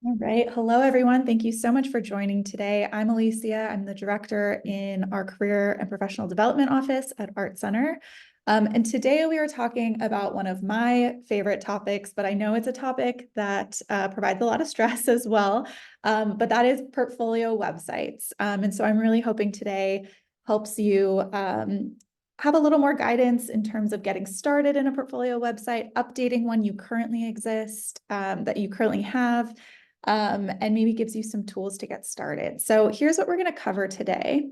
All right. Hello, everyone. Thank you so much for joining today. I'm Alicia. I'm the director in our Career and Professional Development Office at Art Center. And today we are talking about one of my favorite topics, but I know it's a topic that provides a lot of stress as well, but that is portfolio websites. And so I'm really hoping today helps you have a little more guidance in terms of getting started in a portfolio website, updating one you currently exist, that you currently have, and maybe gives you some tools to get started. So here's what we're going to cover today.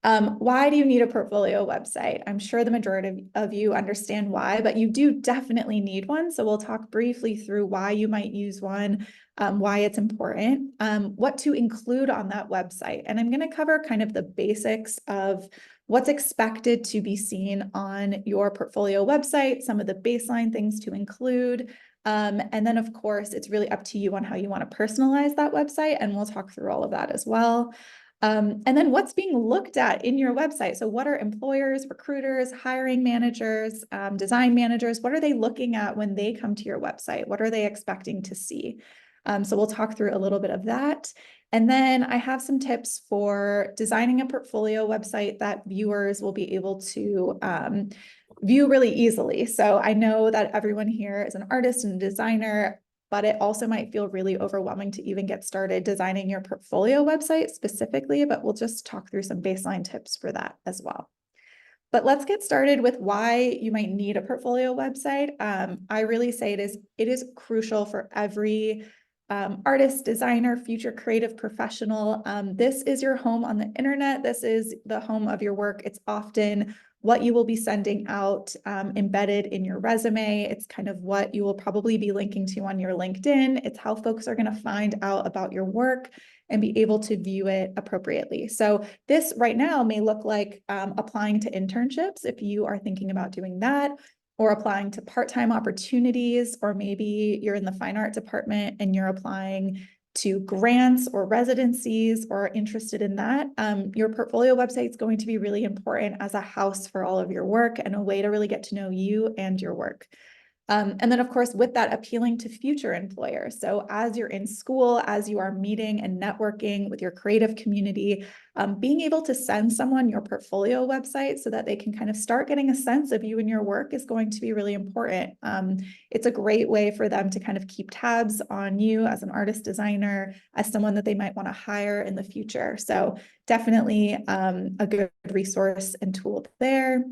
Why do you need a portfolio website? I'm sure the majority of you understand why, but you do definitely need one. So we'll talk briefly through why you might use one, why it's important, what to include on that website. And I'm going to cover kind of the basics of what's expected to be seen on your portfolio website, some of the baseline things to include. And then, of course, it's really up to you on how you want to personalize that website. And we'll talk through all of that as well. And then what's being looked at in your website? So what are employers, recruiters, hiring managers, design managers, what are they looking at when they come to your website? What are they expecting to see? So we'll talk through a little bit of that. And then I have some tips for designing a portfolio website that viewers will be able to view really easily. So I know that everyone here is an artist and a designer, but it also might feel really overwhelming to even get started designing your portfolio website specifically, but we'll just talk through some baseline tips for that as well. But let's get started with why you might need a portfolio website. I really say it is crucial for every artist, designer, future creative professional. This is your home on the internet. This is the home of your work. It's often what you will be sending out embedded in your resume. It's kind of what you will probably be linking to on your LinkedIn. It's how folks are going to find out about your work and be able to view it appropriately. So this right now may look like applying to internships if you are thinking about doing that, or applying to part-time opportunities, or maybe you're in the fine art department and you're applying to grants or residencies or are interested in that. Your portfolio website is going to be really important as a house for all of your work and a way to really get to know you and your work. And then, of course, with that, appealing to future employers. So as you're in school, as you are meeting and networking with your creative community, being able to send someone your portfolio website so that they can kind of start getting a sense of you and your work is going to be really important. It's a great way for them to kind of keep tabs on you as an artist designer, as someone that they might want to hire in the future. So definitely a good resource and tool there.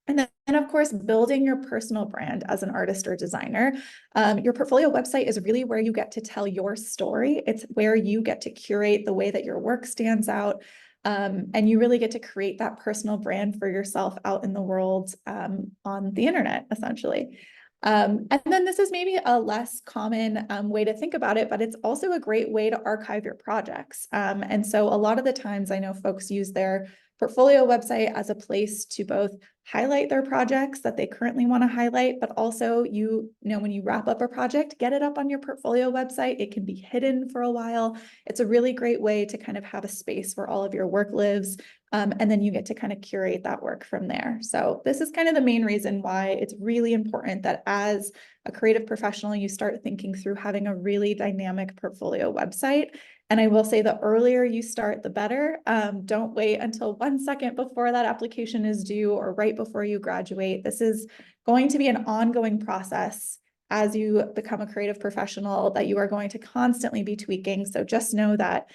And then, of course, building your personal brand as an artist or designer. Your portfolio website is really where you get to tell your story. It's where you get to curate the way that your work stands out. And you really get to create that personal brand for yourself out in the world on the internet, essentially. And then this is maybe a less common way to think about it, but it's also a great way to archive your projects. And so a lot of the times I know folks use their portfolio website as a place to both highlight their projects that they currently want to highlight, but also when you wrap up a project, get it up on your portfolio website. It can be hidden for a while. It's a really great way to kind of have a space where all of your work lives. And then you get to kind of curate that work from there. So this is kind of the main reason why it's really important that as a creative professional, you start thinking through having a really dynamic portfolio website. And I will say the earlier you start, the better. Don't wait until 1 second before that application is due or right before you graduate. This is going to be an ongoing process as you become a creative professional that you are going to constantly be tweaking. So just know that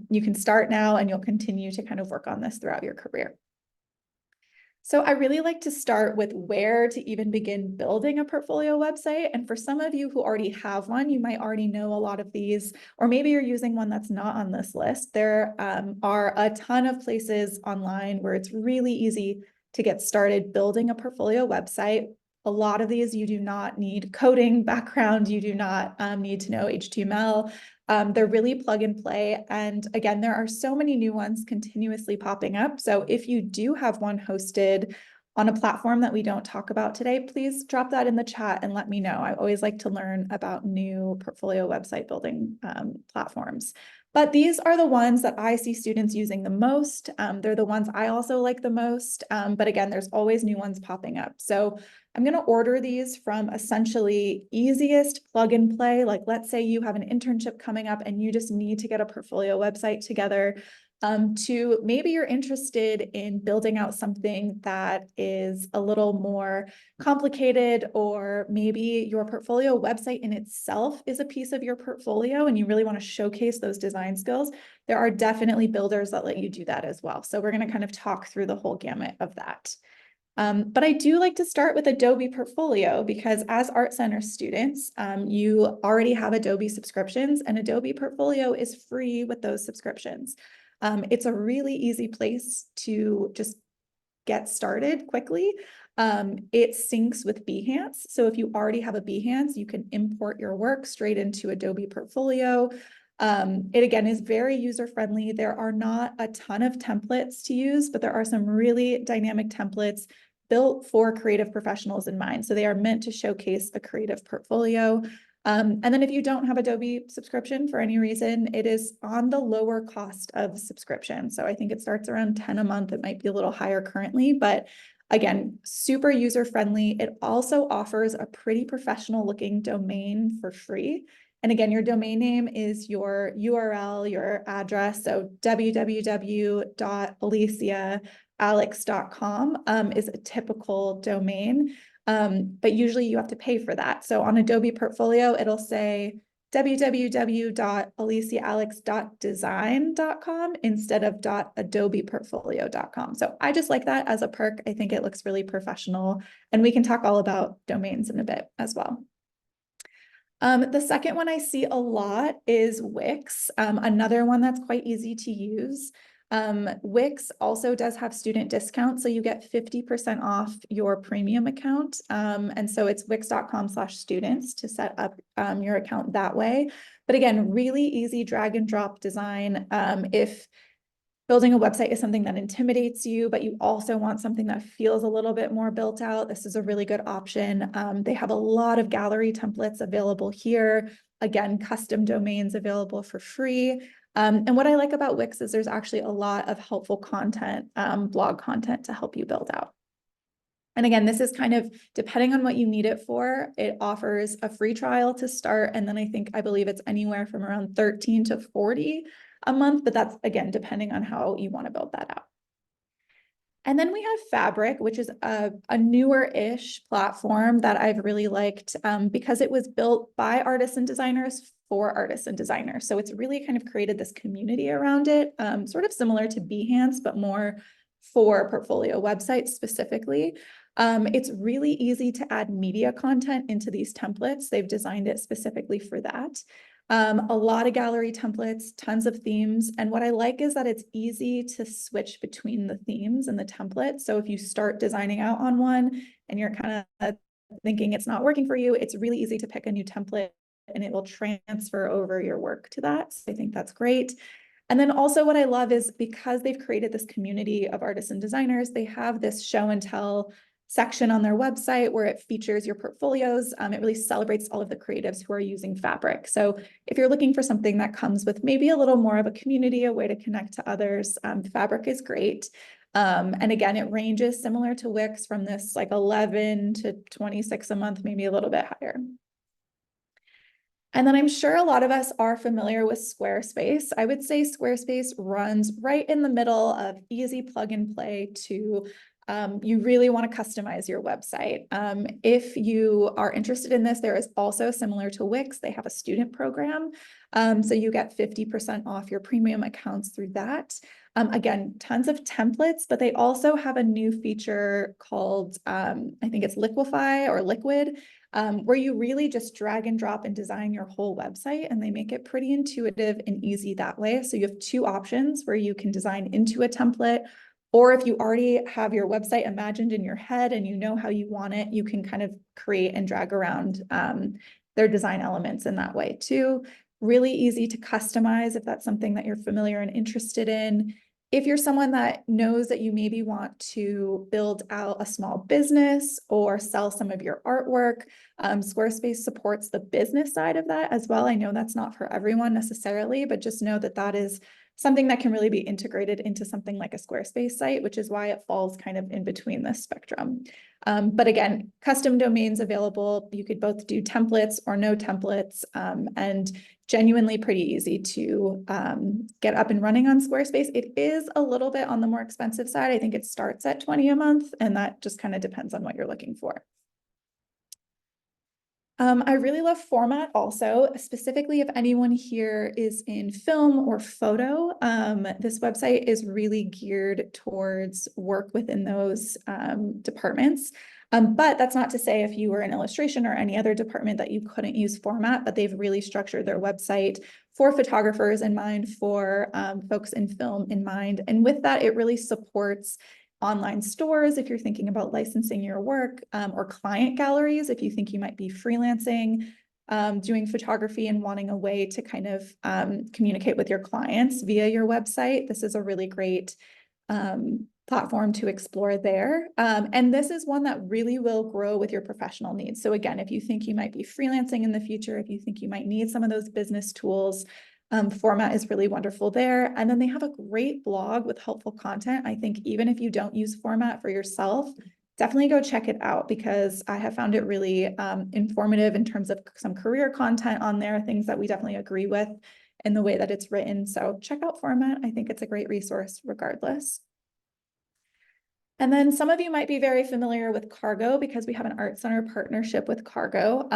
you can start now and you'll continue to kind of work on this throughout your career. So I really like to start with where to even begin building a portfolio website. And for some of you who already have one, you might already know a lot of these, or maybe you're using one that's not on this list. There are a ton of places online where it's really easy to get started building a portfolio website. A lot of these, you do not need coding background. You do not need to know HTML. They're really plug and play. And again, there are so many new ones continuously popping up. So if you do have one hosted on a platform that we don't talk about today, please drop that in the chat and let me know. I always like to learn about new portfolio website building platforms. But these are the ones that I see students using the most. They're the ones I also like the most. But again, there's always new ones popping up. So I'm going to order these from essentially easiest plug and play. Like, let's say you have an internship coming up and you just need to get a portfolio website together, to maybe you're interested in building out something that is a little more complicated, or maybe your portfolio website in itself is a piece of your portfolio and you really want to showcase those design skills. There are definitely builders that let you do that as well. So we're going to kind of talk through the whole gamut of that. But I do like to start with Adobe Portfolio because as Art Center students, you already have Adobe subscriptions, and Adobe Portfolio is free with those subscriptions. It's a really easy place to just get started quickly. It syncs with Behance. So if you already have a Behance, you can import your work straight into Adobe Portfolio. It again is very user-friendly. There are not a ton of templates to use, but there are some really dynamic templates built for creative professionals in mind. So they are meant to showcase a creative portfolio. And then if you don't have Adobe subscription for any reason, it is on the lower cost of subscription. So I think it starts around 10 a month. It might be a little higher currently, but again, super user-friendly. It also offers a pretty professional looking domain for free. And again, your domain name is your URL, your address. So www.aliciaalex.com is a typical domain. But usually you have to pay for that. So on Adobe Portfolio, it'll say www.aliciaalex.design.com instead of .adobeportfolio.com. So I just like that as a perk. I think it looks really professional, and we can talk all about domains in a bit as well. The second one I see a lot is Wix, another one that's quite easy to use. Wix also does have student discounts, so you get 50% off your premium account. And so it's wix.com/students to set up your account that way. But again, really easy drag and drop design. If building a website is something that intimidates you, but you also want something that feels a little bit more built out, this is a really good option. They have a lot of gallery templates available here. Again, custom domains available for free. And what I like about Wix is there's actually a lot of helpful content, blog content to help you build out. And again, this is kind of depending on what you need it for. It offers a free trial to start. And then I believe it's anywhere from around 13 to 40 a month, but that's again, depending on how you want to build that out. And then we have Fabric, which is a newer-ish platform that I've really liked because it was built by artists and designers for artists and designers. So it's really kind of created this community around it, sort of similar to Behance, but more for portfolio websites specifically. It's really easy to add media content into these templates. They've designed it specifically for that. A lot of gallery templates, tons of themes. And what I like is that it's easy to switch between the themes and the templates. So if you start designing out on one and you're kind of thinking it's not working for you, it's really easy to pick a new template and it will transfer over your work to that. So I think that's great. And then also what I love is because they've created this community of artists and designers, they have this show and tell section on their website where it features your portfolios. It really celebrates all of the creatives who are using Fabric. So if you're looking for something that comes with maybe a little more of a community, a way to connect to others, Fabric is great. And again, it ranges similar to Wix from this like 11 to 26 a month, maybe a little bit higher. And then I'm sure a lot of us are familiar with Squarespace. I would say Squarespace runs right in the middle of easy plug and play to you really want to customize your website. If you are interested in this, there is also similar to Wix, they have a student program. So you get 50% off your premium accounts through that. Again, tons of templates, but they also have a new feature called, I think it's Liquify or Liquid, where you really just drag and drop and design your whole website, and they make it pretty intuitive and easy that way. So you have two options where you can design into a template, or if you already have your website imagined in your head and you know how you want it, you can kind of create and drag around their design elements in that way too. Really easy to customize if that's something that you're familiar and interested in. If you're someone that knows that you maybe want to build out a small business or sell some of your artwork, Squarespace supports the business side of that as well. I know that's not for everyone necessarily, but just know that that is something that can really be integrated into something like a Squarespace site, which is why it falls kind of in between this spectrum. But again, custom domains available. You could both do templates or no templates, and genuinely pretty easy to get up and running on Squarespace. It is a little bit on the more expensive side. I think it starts at $20 a month, and that just kind of depends on what you're looking for. I really love Format also, specifically if anyone here is in film or photo. This website is really geared towards work within those departments. But that's not to say if you were in illustration or any other department that you couldn't use Format, but they've really structured their website for photographers in mind, for folks in film in mind. And with that, it really supports online stores if you're thinking about licensing your work, or client galleries if you think you might be freelancing, doing photography and wanting a way to kind of communicate with your clients via your website. This is a really great platform to explore there. And this is one that really will grow with your professional needs. So again, if you think you might be freelancing in the future, if you think you might need some of those business tools, Format is really wonderful there. And then they have a great blog with helpful content. I think even if you don't use Format for yourself, definitely go check it out, because I have found it really informative in terms of some career content on there, things that we definitely agree with in the way that it's written. So check out Format. I think it's a great resource regardless. And then some of you might be very familiar with Cargo, because we have an Art Center partnership with Cargo.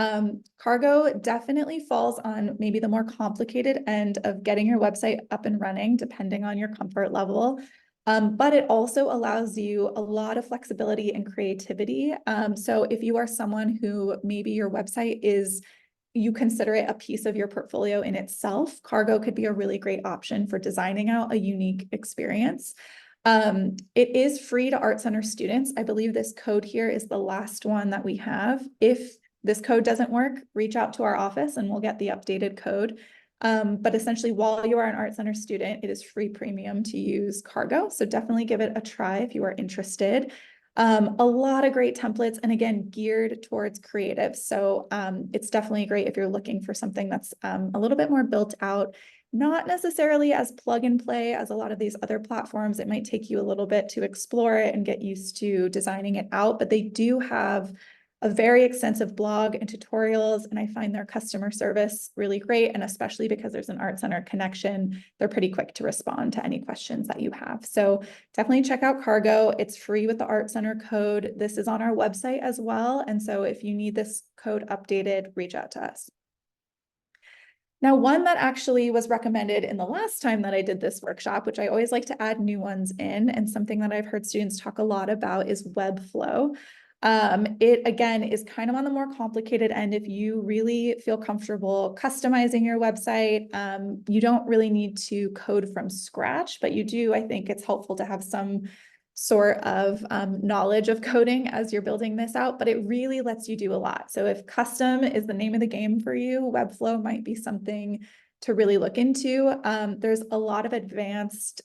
Cargo definitely falls on maybe the more complicated end of getting your website up and running, depending on your comfort level. But it also allows you a lot of flexibility and creativity. So if you are someone who maybe your website is, you consider it a piece of your portfolio in itself, Cargo could be a really great option for designing out a unique experience. It is free to Art Center students. I believe this code here is the last one that we have. If this code doesn't work, reach out to our office and we'll get the updated code. But essentially, while you are an Art Center student, it is free premium to use Cargo. So definitely give it a try if you are interested. A lot of great templates, and again, geared towards creatives. So it's definitely great if you're looking for something that's a little bit more built out. Not necessarily as plug and play as a lot of these other platforms. It might take you a little bit to explore it and get used to designing it out, but they do have a very extensive blog and tutorials, and I find their customer service really great. And especially because there's an Art Center connection, they're pretty quick to respond to any questions that you have. So definitely check out Cargo. It's free with the Art Center code. This is on our website as well. And so if you need this code updated, reach out to us. Now, one that actually was recommended in the last time that I did this workshop, which I always like to add new ones in, and something that I've heard students talk a lot about, is Webflow. It, again, is kind of on the more complicated end. If you really feel comfortable customizing your website, you don't really need to code from scratch, but you do, I think it's helpful to have some sort of knowledge of coding as you're building this out, but it really lets you do a lot. So if custom is the name of the game for you, Webflow might be something to really look into. There's a lot of advanced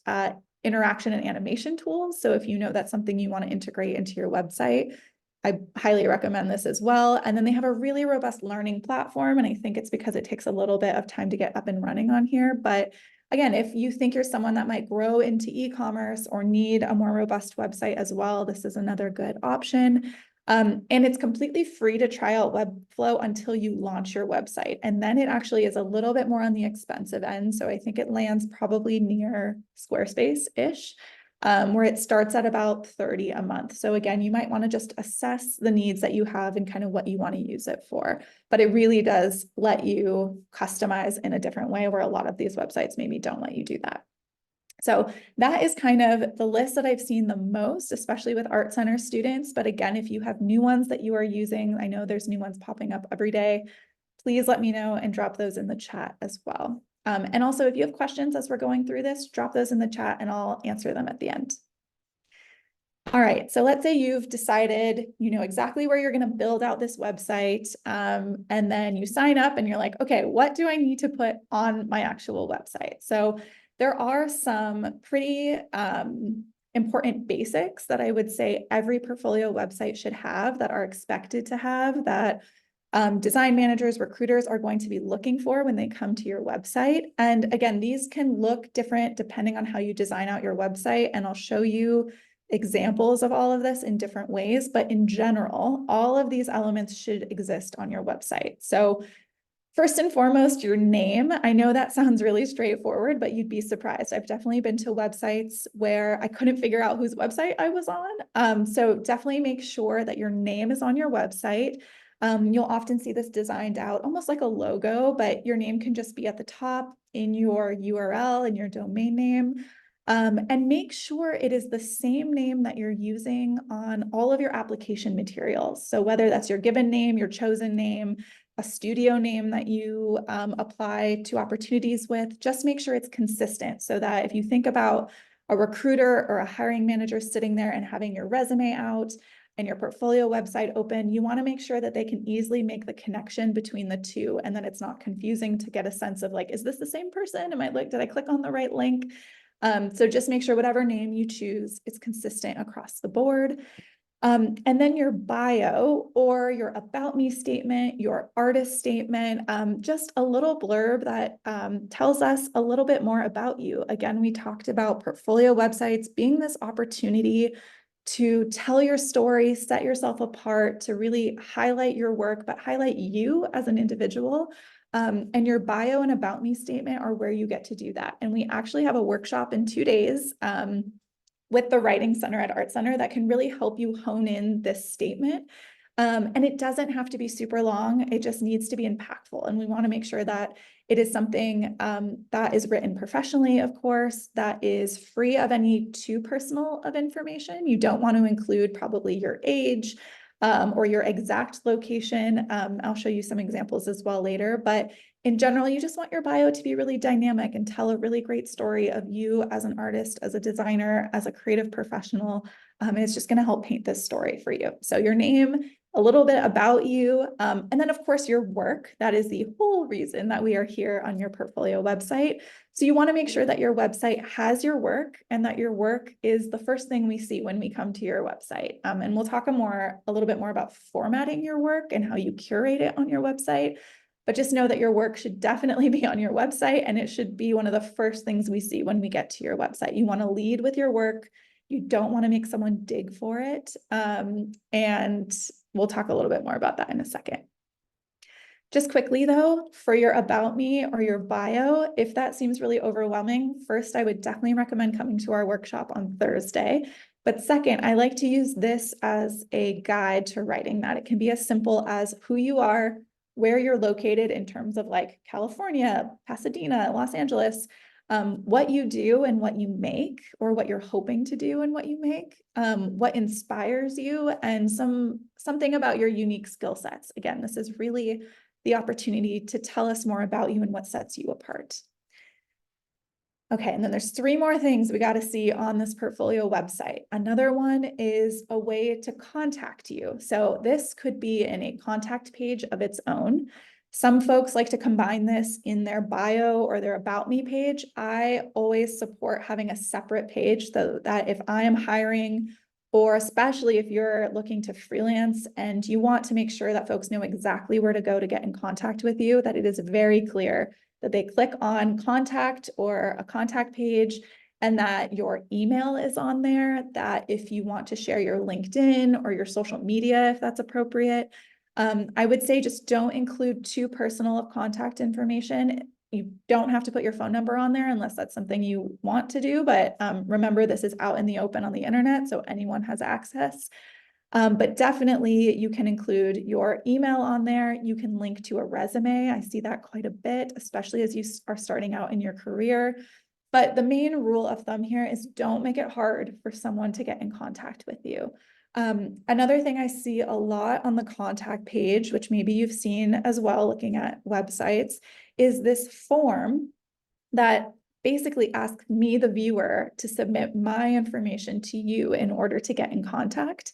interaction and animation tools. So if you know that's something you want to integrate into your website, I highly recommend this as well. And then they have a really robust learning platform. And I think it's because it takes a little bit of time to get up and running on here. But again, if you think you're someone that might grow into e-commerce or need a more robust website as well, this is another good option. And it's completely free to try out Webflow until you launch your website. And then it actually is a little bit more on the expensive end. So I think it lands probably near Squarespace-ish, where it starts at about $30 a month. So again, you might want to just assess the needs that you have and kind of what you want to use it for. But it really does let you customize in a different way, where a lot of these websites maybe don't let you do that. So that is kind of the list that I've seen the most, especially with Art Center students. But again, if you have new ones that you are using, I know there's new ones popping up every day, please let me know and drop those in the chat as well. And also, if you have questions as we're going through this, drop those in the chat and I'll answer them at the end. All right, so let's say you've decided, you know exactly where you're going to build out this website, and then you sign up and you're like, okay, what do I need to put on my actual website? So there are some pretty important basics that I would say every portfolio website should have, that are expected to have, that design managers, recruiters are going to be looking for when they come to your website. And again, these can look different depending on how you design out your website. And I'll show you examples of all of this in different ways. But in general, all of these elements should exist on your website. So first and foremost, your name. I know that sounds really straightforward, but you'd be surprised. I've definitely been to websites where I couldn't figure out whose website I was on. So definitely make sure that your name is on your website. You'll often see this designed out almost like a logo, but your name can just be at the top in your URL and your domain name. And make sure it is the same name that you're using on all of your application materials. So whether that's your given name, your chosen name, a studio name that you apply to opportunities with, just make sure it's consistent so that if you think about a recruiter or a hiring manager sitting there and having your resume out and your portfolio website open, you want to make sure that they can easily make the connection between the two and that it's not confusing to get a sense of like, is this the same person? Did I click on the right link? So just make sure whatever name you choose is consistent across the board. And then your bio or your about me statement, your artist statement, just a little blurb that tells us a little bit more about you. Again, we talked about portfolio websites being this opportunity to tell your story, set yourself apart, to really highlight your work, but highlight you as an individual. And your bio and about me statement are where you get to do that. And we actually have a workshop in 2 days with the Writing Center at Art Center that can really help you hone in this statement. And it doesn't have to be super long. It just needs to be impactful. And we want to make sure that it is something that is written professionally, of course, that is free of any too personal of information. You don't want to include probably your age or your exact location. I'll show you some examples as well later, but in general, you just want your bio to be really dynamic and tell a really great story of you as an artist, as a designer, as a creative professional. And it's just going to help paint this story for you. So your name, a little bit about you, and then of course your work. That is the whole reason that we are here on your portfolio website. So you want to make sure that your website has your work and that your work is the first thing we see when we come to your website. And we'll talk a little bit more about formatting your work and how you curate it on your website. But just know that your work should definitely be on your website and it should be one of the first things we see when we get to your website. You want to lead with your work. You don't want to make someone dig for it. And we'll talk a little bit more about that in a second. Just quickly though, for your about me or your bio, if that seems really overwhelming, first, I would definitely recommend coming to our workshop on Thursday. But second, I like to use this as a guide to writing that. It can be as simple as who you are, where you're located in terms of like California, Pasadena, Los Angeles, what you do and what you make, or what you're hoping to do and what you make, what inspires you, and something about your unique skill sets. Again, this is really the opportunity to tell us more about you and what sets you apart. Okay, and then there's 3 more things we got to see on this portfolio website. Another one is a way to contact you. So this could be in a contact page of its own. Some folks like to combine this in their bio or their about me page. I always support having a separate page so that if I am hiring, or especially if you're looking to freelance and you want to make sure that folks know exactly where to go to get in contact with you, that it is very clear that they click on contact or a contact page and that your email is on there, that if you want to share your LinkedIn or your social media, if that's appropriate, I would say just don't include too personal of contact information. You don't have to put your phone number on there unless that's something you want to do. But remember, this is out in the open on the internet, so anyone has access. But definitely you can include your email on there. You can link to a resume. I see that quite a bit, especially as you are starting out in your career. But the main rule of thumb here is don't make it hard for someone to get in contact with you. Another thing I see a lot on the contact page, which maybe you've seen as well looking at websites, is this form that basically asks me, the viewer, to submit my information to you in order to get in contact.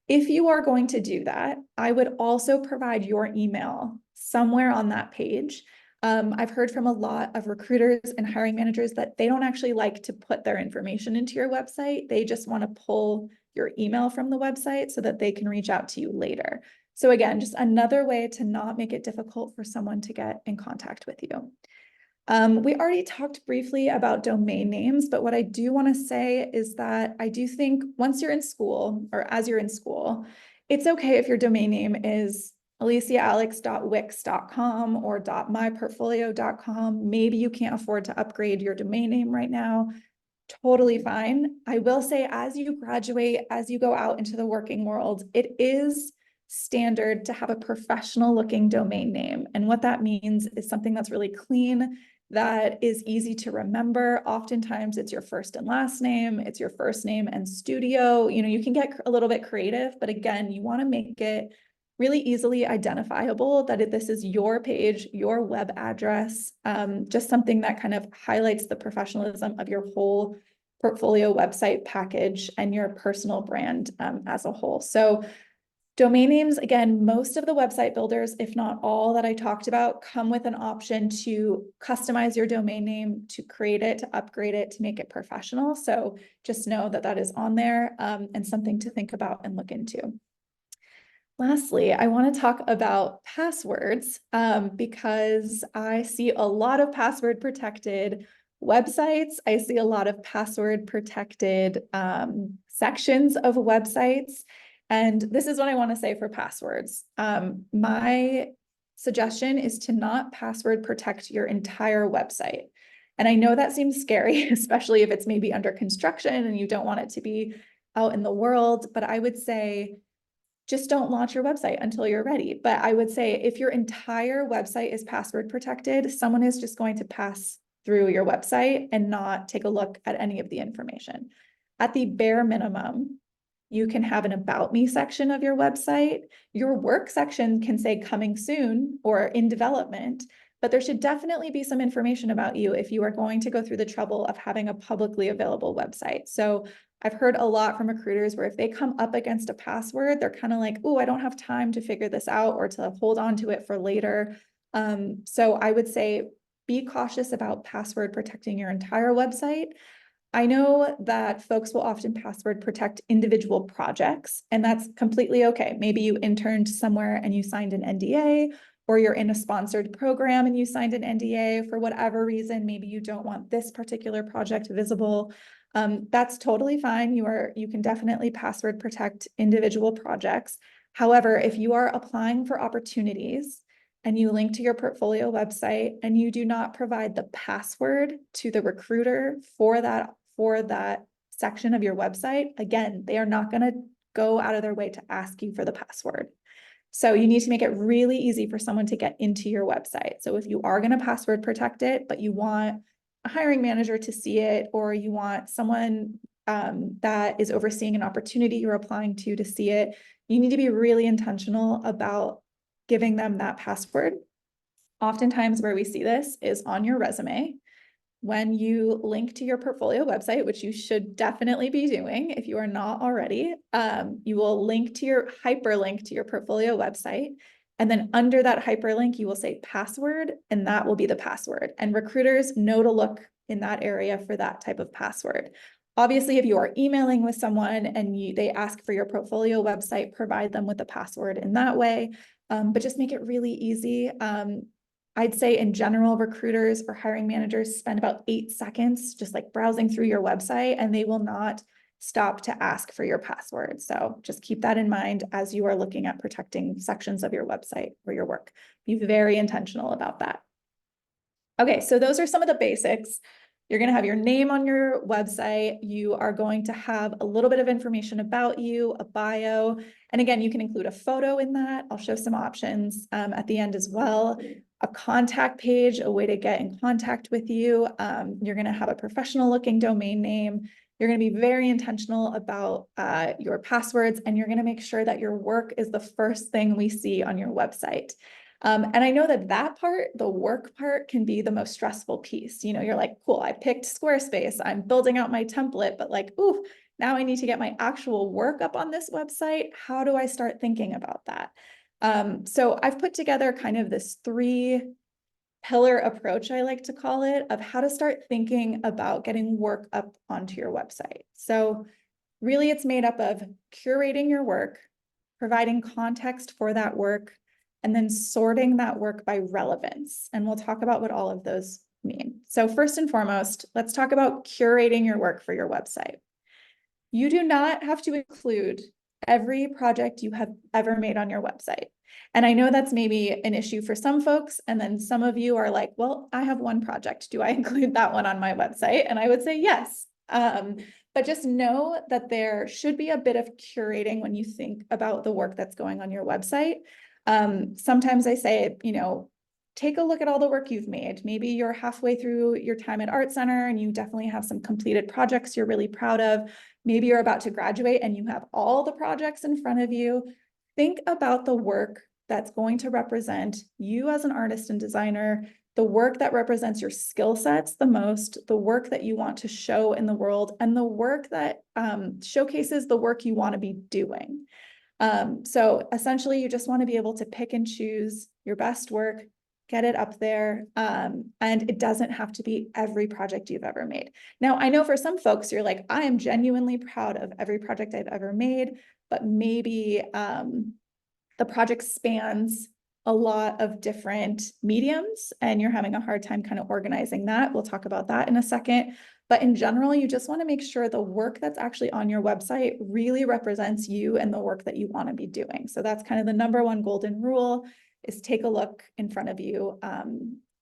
If you are going to do that, I would also provide your email somewhere on that page. I've heard from a lot of recruiters and hiring managers that they don't actually like to put their information into your website. They just want to pull your email from the website so that they can reach out to you later. So again, just another way to not make it difficult for someone to get in contact with you. We already talked briefly about domain names, but what I do want to say is that I do think once you're in school, or as you're in school, it's okay if your domain name is aliciaalex.wix.com or .myportfolio.com. Maybe you can't afford to upgrade your domain name right now. Totally fine. I will say, as you graduate, as you go out into the working world, it is standard to have a professional looking domain name. And what that means is something that's really clean, that is easy to remember. Oftentimes it's your first and last name, it's your first name and studio. You know, you can get a little bit creative, but again, you want to make it really easily identifiable that this is your page, your web address, just something that kind of highlights the professionalism of your whole portfolio website package and your personal brand as a whole. So domain names, again, most of the website builders, if not all that I talked about, come with an option to customize your domain name, to create it, to upgrade it, to make it professional. So just know that that is on there and something to think about and look into. Lastly, I want to talk about passwords because I see a lot of password protected websites. I see a lot of password protected sections of websites. And this is what I want to say for passwords. My suggestion is to not password protect your entire website. And I know that seems scary, especially if it's maybe under construction and you don't want it to be out in the world, but I would say, just don't launch your website until you're ready. But I would say if your entire website is password protected, someone is just going to pass through your website and not take a look at any of the information. At the bare minimum, you can have an about me section of your website. Your work section can say coming soon or in development, but there should definitely be some information about you if you are going to go through the trouble of having a publicly available website. So I've heard a lot from recruiters where if they come up against a password, they're kind of like, oh, I don't have time to figure this out or to hold on to it for later. So I would say be cautious about password protecting your entire website. I know that folks will often password protect individual projects, and that's completely okay. Maybe you interned somewhere and you signed an NDA, or you're in a sponsored program and you signed an NDA for whatever reason. Maybe you don't want this particular project visible. That's totally fine. You can definitely password protect individual projects. However, if you are applying for opportunities and you link to your portfolio website and you do not provide the password to the recruiter for that section of your website, again, they are not going to go out of their way to ask you for the password. So you need to make it really easy for someone to get into your website. So if you are going to password protect it, but you want a hiring manager to see it, or you want someone that is overseeing an opportunity you're applying to see it, you need to be really intentional about giving them that password. Oftentimes where we see this is on your resume. When you link to your portfolio website, which you should definitely be doing if you are not already, you will hyperlink to your portfolio website. And then under that hyperlink, you will say password, and that will be the password. And recruiters know to look in that area for that type of password. Obviously, if you are emailing with someone and they ask for your portfolio website, provide them with the password in that way, but just make it really easy. I'd say in general, recruiters or hiring managers spend about 8 seconds just like browsing through your website, and they will not stop to ask for your password. So just keep that in mind as you are looking at protecting sections of your website or your work. Be very intentional about that. Okay, so those are some of the basics. You're going to have your name on your website. You are going to have a little bit of information about you, a bio. And again, you can include a photo in that. I'll show some options at the end as well. A contact page, a way to get in contact with you. You're going to have a professional looking domain name. You're going to be very intentional about your passwords, and you're going to make sure that your work is the first thing we see on your website. And I know that part, the work part, can be the most stressful piece. You know, you're like, cool, I picked Squarespace, I'm building out my template, but like, ooh, now I need to get my actual work up on this website. How do I start thinking about that? So I've put together kind of this 3-pillar approach, I like to call it, of how to start thinking about getting work up onto your website. So really, it's made up of curating your work, providing context for that work, and then sorting that work by relevance. And we'll talk about what all of those mean. So first and foremost, let's talk about curating your work for your website. You do not have to include every project you have ever made on your website. And I know that's maybe an issue for some folks. And then some of you are like, well, I have one project. Do I include that one on my website? And I would say yes. But just know that there should be a bit of curating when you think about the work that's going on your website. Sometimes I say, take a look at all the work you've made. Maybe you're halfway through your time at Art Center and you definitely have some completed projects you're really proud of. Maybe you're about to graduate and you have all the projects in front of you. Think about the work that's going to represent you as an artist and designer, the work that represents your skill sets the most, the work that you want to show in the world, and the work that showcases the work you want to be doing. So essentially, you just want to be able to pick and choose your best work, get it up there, and it doesn't have to be every project you've ever made. Now, I know for some folks, you're like, I am genuinely proud of every project I've ever made, but maybe the project spans a lot of different mediums and you're having a hard time kind of organizing that. We'll talk about that in a second. But in general, you just want to make sure the work that's actually on your website really represents you and the work that you want to be doing. So that's kind of the number one golden rule, is take a look in front of you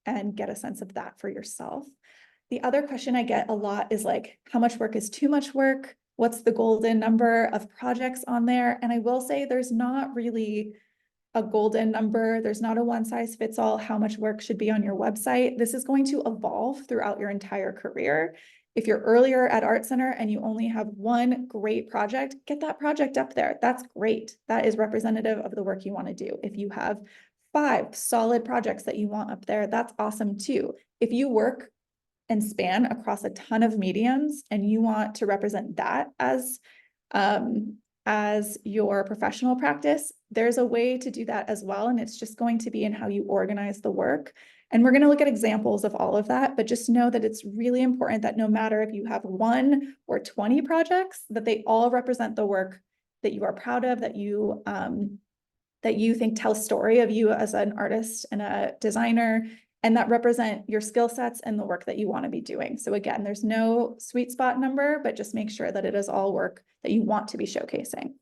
and get a sense of that for yourself. The other question I get a lot is like, how much work is too much work? What's the golden number of projects on there? And I will say there's not really a golden number. There's not a one size fits all how much work should be on your website. This is going to evolve throughout your entire career. If you're earlier at Art Center and you only have one great project, get that project up there. That's great. That is representative of the work you want to do. If you have 5 solid projects that you want up there, that's awesome too. If you work and span across a ton of mediums and you want to represent that as your professional practice, there's a way to do that as well. And it's just going to be in how you organize the work. And we're going to look at examples of all of that, but just know that it's really important that no matter if you have 1 or 20 projects, that they all represent the work that you are proud of, that you think tell a story of you as an artist and a designer, and that represent your skill sets and the work that you want to be doing. So again, there's no sweet spot number, but just make sure that it is all work that you want to be showcasing.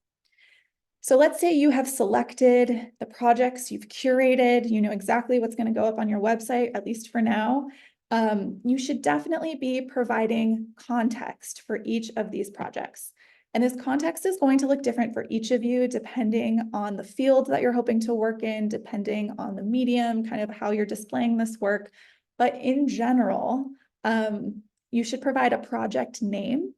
So let's say you have selected the projects, you've curated, you know exactly what's going to go up on your website, at least for now. You should definitely be providing context for each of these projects. And this context is going to look different for each of you, depending on the field that you're hoping to work in, depending on the medium, kind of how you're displaying this work. But in general, you should provide a project name,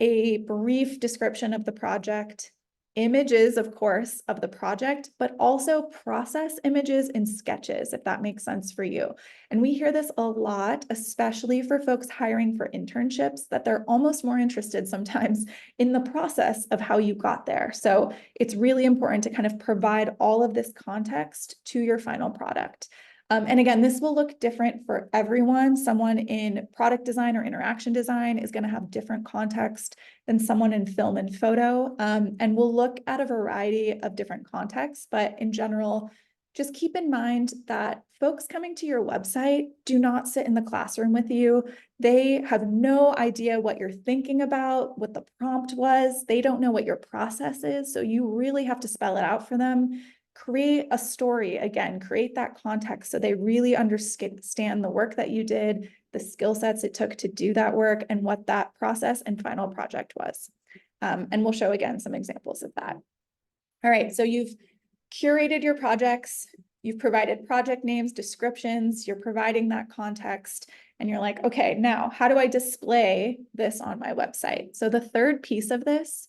a brief description of the project, images, of course, of the project, but also process images and sketches, if that makes sense for you. And we hear this a lot, especially for folks hiring for internships, that they're almost more interested sometimes in the process of how you got there. So it's really important to kind of provide all of this context to your final product. And again, this will look different for everyone. Someone in product design or interaction design is going to have different context than someone in film and photo. And we'll look at a variety of different contexts, but in general, just keep in mind that folks coming to your website do not sit in the classroom with you. They have no idea what you're thinking about, what the prompt was. They don't know what your process is. So you really have to spell it out for them. Create a story, again, create that context so they really understand the work that you did, the skill sets it took to do that work, and what that process and final project was. And we'll show again some examples of that. All right, so you've curated your projects, you've provided project names, descriptions, you're providing that context, and you're like, okay, now how do I display this on my website? So the third piece of this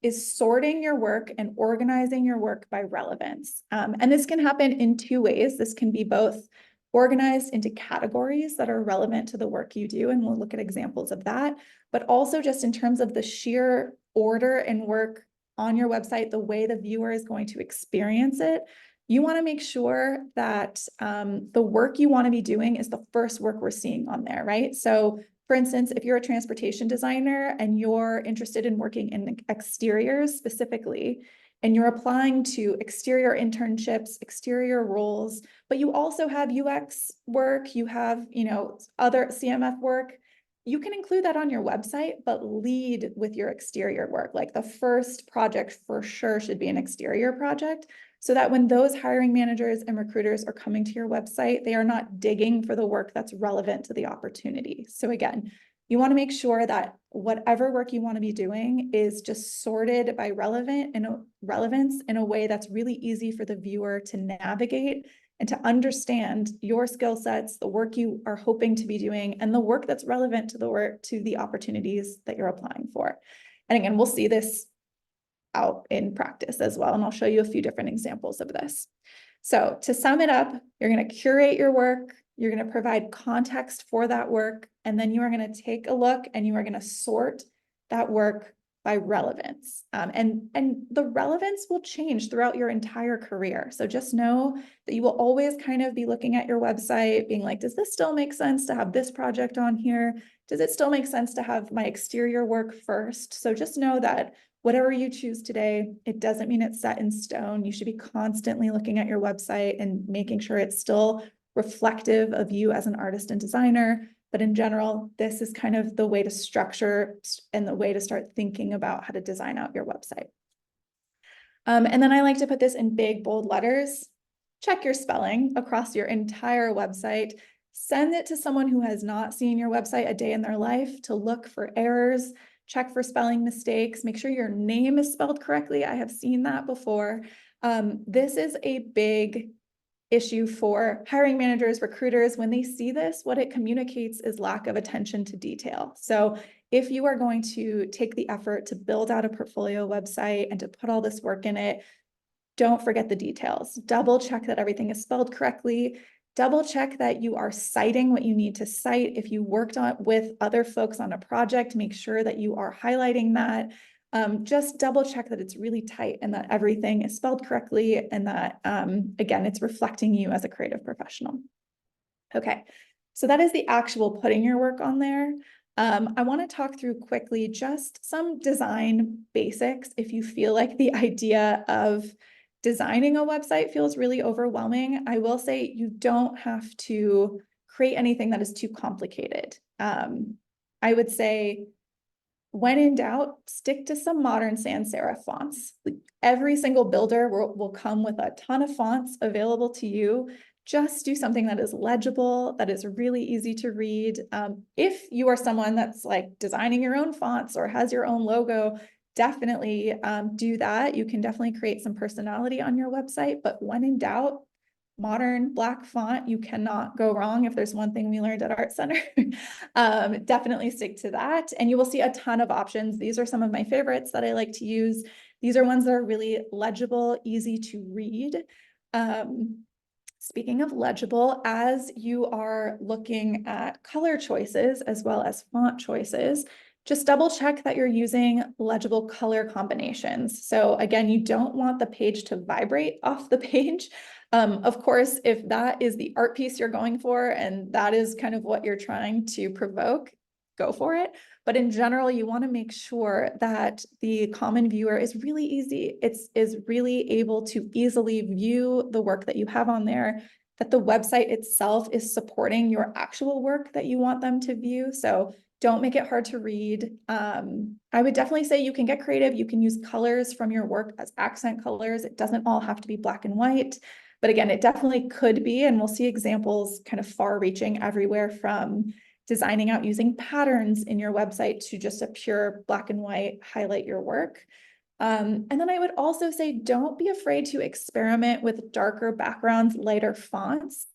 is sorting your work and organizing your work by relevance. And this can happen in 2 ways. This can be both organized into categories that are relevant to the work you do, and we'll look at examples of that, but also just in terms of the sheer order and work on your website, the way the viewer is going to experience it. You want to make sure that the work you want to be doing is the first work we're seeing on there, right? So for instance, if you're a transportation designer and you're interested in working in exteriors specifically, and you're applying to exterior internships, exterior roles, but you also have UX work, you have, other CMF work, you can include that on your website, but lead with your exterior work. Like the first project for sure should be an exterior project, so that when those hiring managers and recruiters are coming to your website, they are not digging for the work that's relevant to the opportunity. So again, you want to make sure that whatever work you want to be doing is just sorted by relevance in a way that's really easy for the viewer to navigate and to understand your skill sets, the work you are hoping to be doing, and the work that's relevant to the opportunities that you're applying for. And again, we'll see this out in practice as well, and I'll show you a few different examples of this. So to sum it up, you're going to curate your work, you're going to provide context for that work, and then you are going to take a look and you are going to sort that work by relevance. And the relevance will change throughout your entire career. So just know that you will always kind of be looking at your website, being like, does this still make sense to have this project on here? Does it still make sense to have my exterior work first? So just know that whatever you choose today, it doesn't mean it's set in stone. You should be constantly looking at your website and making sure it's still reflective of you as an artist and designer. But in general, this is kind of the way to structure and the way to start thinking about how to design out your website. And then I like to put this in big, bold letters. Check your spelling across your entire website. Send it to someone who has not seen your website a day in their life to look for errors, check for spelling mistakes, make sure your name is spelled correctly. I have seen that before. This is a big issue for hiring managers, recruiters. When they see this, what it communicates is lack of attention to detail. So if you are going to take the effort to build out a portfolio website and to put all this work in it, don't forget the details. Double check that everything is spelled correctly. Double check that you are citing what you need to cite. If you worked on with other folks on a project, make sure that you are highlighting that. Just double check that it's really tight and that everything is spelled correctly and that, again, it's reflecting you as a creative professional. Okay, so that is the actual putting your work on there. I want to talk through quickly just some design basics if you feel like the idea of designing a website feels really overwhelming. I will say you don't have to create anything that is too complicated. I would say, when in doubt, stick to some modern sans serif fonts. Every single builder will come with a ton of fonts available to you. Just do something that is legible, that is really easy to read. If you are someone that's like designing your own fonts or has your own logo, definitely do that. You can definitely create some personality on your website, but when in doubt, modern black font, you cannot go wrong. If there's one thing we learned at Art Center, definitely stick to that. And you will see a ton of options. These are some of my favorites that I like to use. These are ones that are really legible, easy to read. Speaking of legible, as you are looking at color choices as well as font choices, just double check that you're using legible color combinations. So again, you don't want the page to vibrate off the page. Of course, if that is the art piece you're going for and that is kind of what you're trying to provoke, go for it. But in general, you want to make sure that the common viewer is really easy. Is really able to easily view the work that you have on there, that the website itself is supporting your actual work that you want them to view. So don't make it hard to read. I would definitely say you can get creative. You can use colors from your work as accent colors. It doesn't all have to be black and white. But again, it definitely could be, and we'll see examples kind of far-reaching everywhere from designing out using patterns in your website to just a pure black and white highlight your work. And then I would also say, don't be afraid to experiment with darker backgrounds, lighter fonts.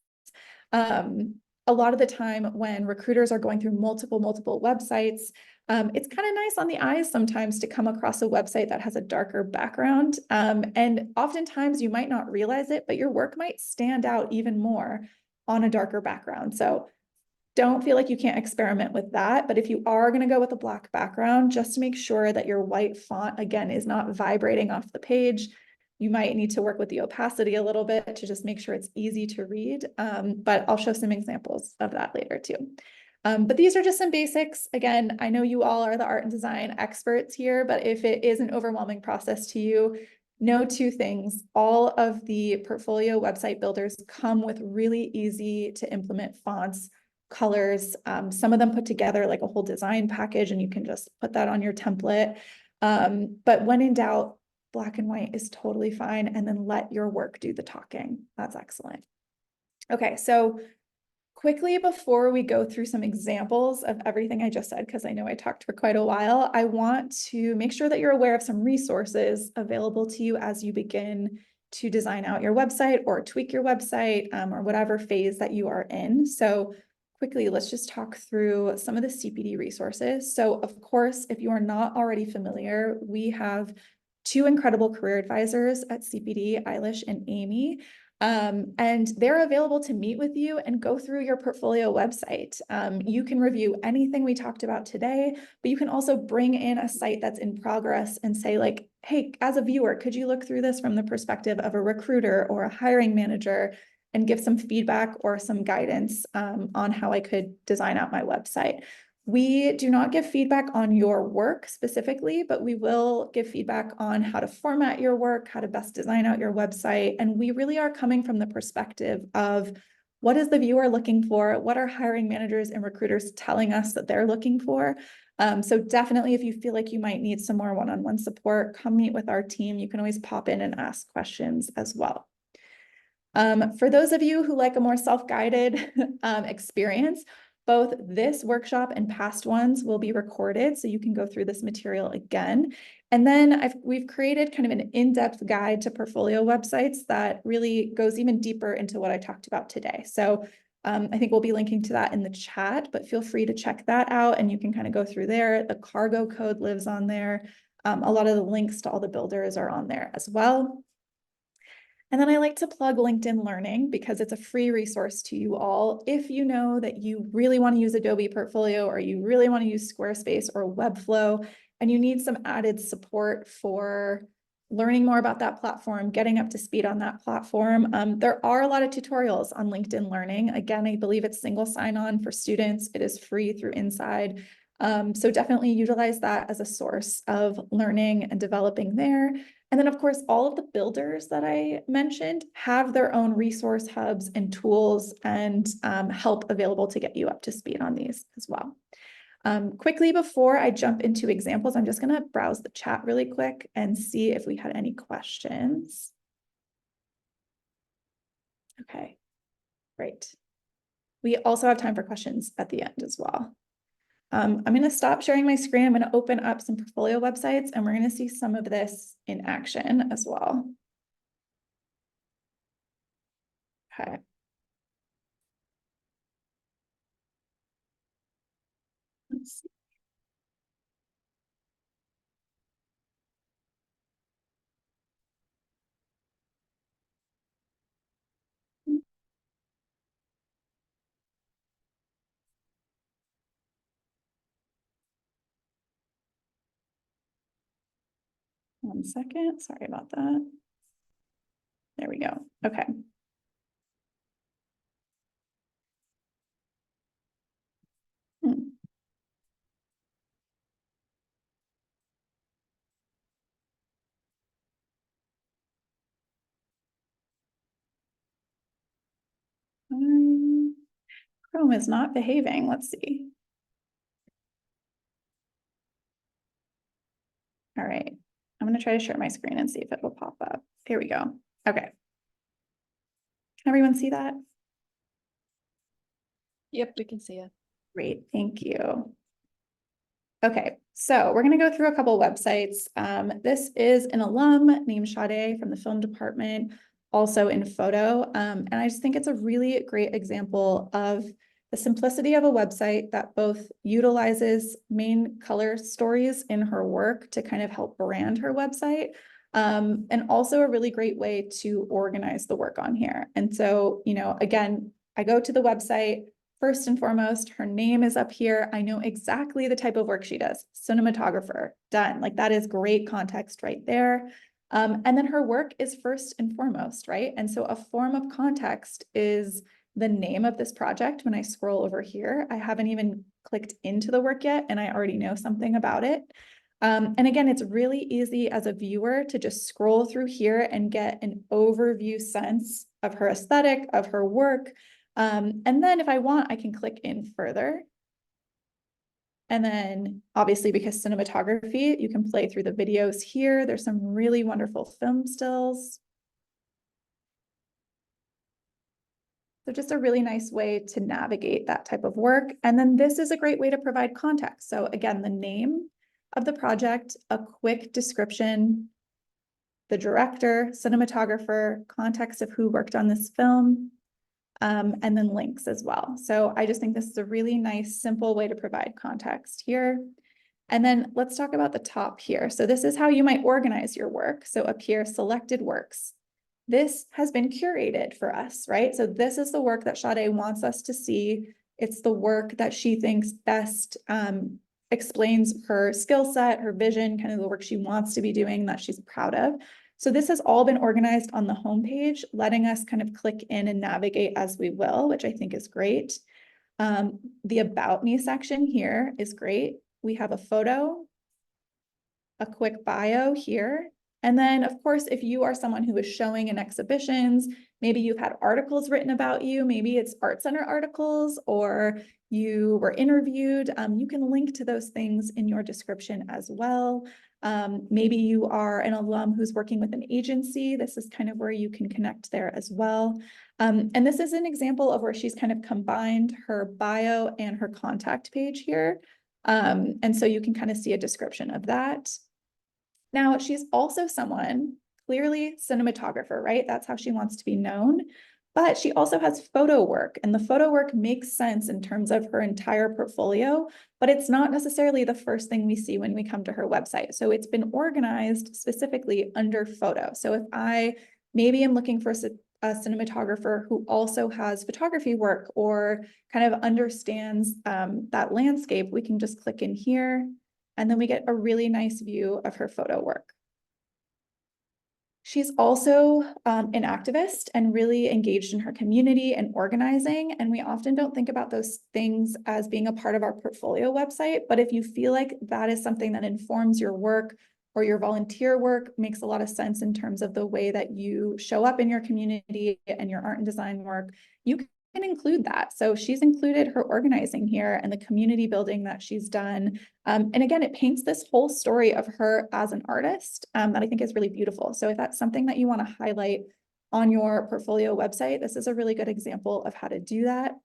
A lot of the time when recruiters are going through multiple websites, it's kind of nice on the eyes sometimes to come across a website that has a darker background. And oftentimes you might not realize it, but your work might stand out even more on a darker background. So don't feel like you can't experiment with that. But if you are going to go with a black background, just make sure that your white font, again, is not vibrating off the page. You might need to work with the opacity a little bit to just make sure it's easy to read. But I'll show some examples of that later too. But these are just some basics. Again, I know you all are the art and design experts here, but if it is an overwhelming process to you, no two things. All of the portfolio website builders come with really easy to implement fonts, colors, some of them put together like a whole design package, and you can just put that on your template. But when in doubt, black and white is totally fine, and then let your work do the talking. That's excellent. Okay, so quickly before we go through some examples of everything I just said, because I know I talked for quite a while, I want to make sure that you're aware of some resources available to you as you begin to design out your website or tweak your website, or whatever phase that you are in. So quickly, let's just talk through some of the CPD resources. So of course, if you are not already familiar, we have two incredible career advisors at CPD, Eilish and Amy. And they're available to meet with you and go through your portfolio website. You can review anything we talked about today, but you can also bring in a site that's in progress and say like, hey, as a viewer, could you look through this from the perspective of a recruiter or a hiring manager and give some feedback or some guidance on how I could design out my website. We do not give feedback on your work specifically, but we will give feedback on how to format your work, how to best design out your website. And we really are coming from the perspective of what is the viewer looking for? What are hiring managers and recruiters telling us that they're looking for? So definitely, if you feel like you might need some more one-on-one support, come meet with our team. You can always pop in and ask questions as well. For those of you who like a more self-guided experience, both this workshop and past ones will be recorded, so you can go through this material again. And then we've created kind of an in-depth guide to portfolio websites that really goes even deeper into what I talked about today. So I think we'll be linking to that in the chat, but feel free to check that out and you can kind of go through there. The cargo code lives on there. A lot of the links to all the builders are on there as well. And then I like to plug LinkedIn Learning because it's a free resource to you all. If you know that you really want to use Adobe Portfolio or you really want to use Squarespace or Webflow and you need some added support for learning more about that platform, getting up to speed on that platform, there are a lot of tutorials on LinkedIn Learning. Again, I believe it's single sign-on for students. It is free through Inside. So definitely utilize that as a source of learning and developing there. And then, of course, all of the builders that I mentioned have their own resource hubs and tools and help available to get you up to speed on these as well. Quickly, before I jump into examples, I'm just going to browse the chat really quick and see if we had any questions. Okay, great. We also have time for questions at the end as well. I'm going to stop sharing my screen. I'm going to open up some portfolio websites and we're going to see some of this in action as well. Okay. Let's see. One second. Sorry about that. There we go. Okay. Chrome is not behaving. Let's see. All right. I'm going to try to share my screen and see if it will pop up. Here we go. Okay. Can everyone see that? Yep, we can see it. Great. Thank you. Okay, so we're going to go through a couple websites. This is an alum named Sade from the film department, also in photo. And I just think it's a really great example of the simplicity of a website that both utilizes main color stories in her work to kind of help brand her website, and also a really great way to organize the work on here. And so, you know, again, I go to the website. First and foremost, her name is up here. I know exactly the type of work she does. Cinematographer, done. Like that is great context right there. And then her work is first and foremost, right? And so a form of context is the name of this project. When I scroll over here, I haven't even clicked into the work yet, and I already know something about it. And again, it's really easy as a viewer to just scroll through here and get an overview sense of her aesthetic, of her work. And then if I want, I can click in further. And then obviously because cinematography, you can play through the videos here. There's some really wonderful film stills. So just a really nice way to navigate that type of work. And then this is a great way to provide context. So again, the name of the project, a quick description, the director, cinematographer, context of who worked on this film, and then links as well. So I just think this is a really nice, simple way to provide context here. And then let's talk about the top here. So this is how you might organize your work. So up here, selected works. This has been curated for us, right? So this is the work that Sade wants us to see. It's the work that she thinks best explains her skill set, her vision, kind of the work she wants to be doing that she's proud of. So this has all been organized on the homepage, letting us kind of click in and navigate as we will, which I think is great. The About Me section here is great. We have a photo, a quick bio here. And then, of course, if you are someone who is showing in exhibitions, maybe you've had articles written about you, maybe it's Art Center articles, or you were interviewed, you can link to those things in your description as well. Maybe you are an alum who's working with an agency. This is kind of where you can connect there as well. And this is an example of where she's kind of combined her bio and her contact page here. And so you can kind of see a description of that. Now, she's also someone, clearly cinematographer, right? That's how she wants to be known. But she also has photo work, and the photo work makes sense in terms of her entire portfolio, but it's not necessarily the first thing we see when we come to her website. So it's been organized specifically under photo. So if I maybe am looking for a cinematographer who also has photography work or kind of understands that landscape, we can just click in here. And then we get a really nice view of her photo work. She's also an activist and really engaged in her community and organizing. And we often don't think about those things as being a part of our portfolio website. But if you feel like that is something that informs your work or your volunteer work, makes a lot of sense in terms of the way that you show up in your community and your art and design work, you can include that. So she's included her organizing here and the community building that she's done. And again, it paints this whole story of her as an artist that I think is really beautiful. So if that's something that you want to highlight on your portfolio website, this is a really good example of how to do that.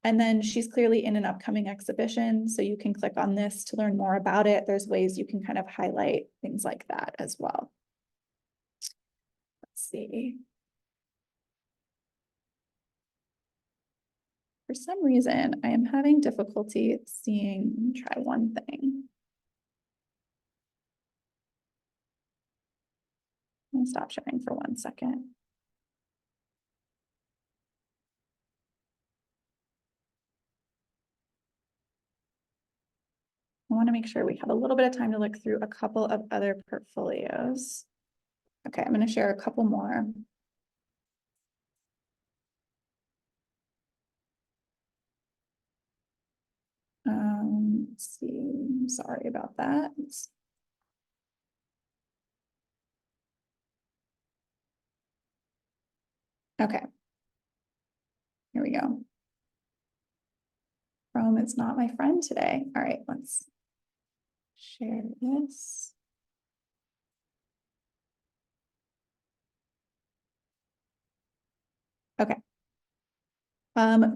And then she's clearly in an upcoming exhibition, so you can click on this to learn more about it. There's ways you can kind of highlight things like that as well. Let's see. For some reason, I am having difficulty seeing, let me try one thing. I'll stop sharing for 1 second. I want to make sure we have a little bit of time to look through a couple of other portfolios. Okay, I'm going to share a couple more. Let's see, sorry about that. Okay, here we go. Chrome is not my friend today. All right, let's share this. Okay.